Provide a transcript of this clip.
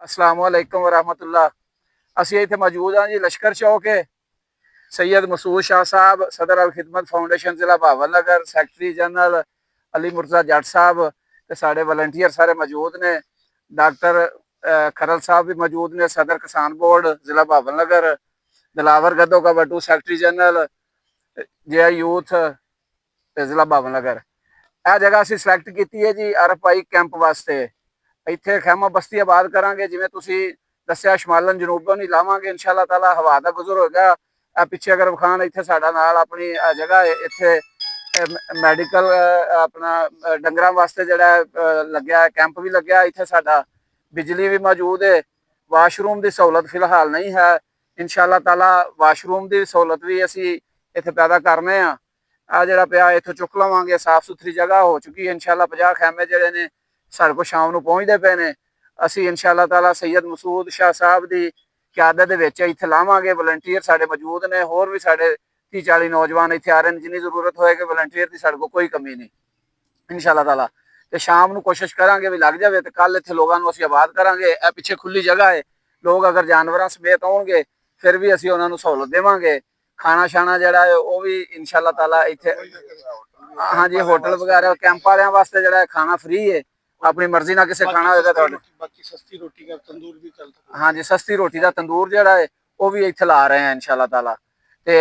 अस्सलाम वालेकुम वरहमतुल्लाह। ਅਸੀਂ ਇੱਥੇ ਮੌਜੂਦ ਹਾਂ ਜੀ ਲਸ਼ਕਰ ਚੌਕ ਹੈ। सैयद मसूद शाह साहब सदर अल खिदमत फाउंडेशन जिला भावल नगर सैकटरी जनरल अली मुर्जा जट साहब ते साढ़े वलंटियर सारे मौजूद ने। डॉक्टर खरल साहब भी मौजूद ने, सदर किसान बोर्ड जिला भावल नगर। दिलावर गद्दो का बटू सैकटरी जनरल जे यूथ जिला भावल नगर। यह जगह असी सिलेक्ट की है जी RFI कैंप वास्ते। इत्थे खैमा बस्ती आबाद करांगे, जिवें तुसीं दस्सिया शमालन जनूबों नहीं लावांगे इंशाअल्लाह ताला। हवा का गुजर होगा। पिछे अगर विखान इत्थे साडा नाल अपनी जगह है, इत्थे मैडिकल अपना डंगरां वास्ते जिहड़ा लग्या है कैंप भी लग्या इत्थे साडा। बिजली भी मौजूद है। वाशरूम की सहूलत फिलहाल नहीं है, इंशाअल्लाह ताला वाशरूम की सहूलत भी असी इत्थे पैदा करने आ। आ जिहड़ा पिया इत्थों चुक लवांगे, साफ सुथरी जगह हो चुकी है इंशाअल्लाह। 50 खैमे जिहड़े ने साढ़े को शाम को पहुँचते पे ने। असी इंशाअल्लाह ताला सैयद मसूद शाह साहब की क्यादत इत्थे लावांगे। वलंटियर साढ़े मौजूद ने, होर भी साढ़े 30-40 नौजवान इत्थे आ रहे हैं। जिन्नी जरूरत होएगी वलंटियर की साढ़े को कोई कमी नहीं इंशाअल्लाह ताला। तो शाम को कोशिश करांगे भी लग जाए तो कल इत्थे लोगों को असीं आबाद करांगे। ए पिछे खुली जगह है, लोग अगर जानवरों समेत आउणगे फिर भी असीं उन्हां नूं सहूलत देवांगे। खाना शाना जिहड़ा है वह भी इंशाअल्लाह ताला इत्थे हाँ जी होटल वगैरह कैंप वालियां वास्ते जिहड़ा खाना फ्री है। अपनी मर्जी ना किसी खाना होगा तो बाकी सस्ती रोटी का तंदूर भी चलता है। हाँ जी सस्ती रोटी का तंदूर जिहड़ा है वह भी इत्थे ला रहे हैं इंशाअल्लाह ताला। ते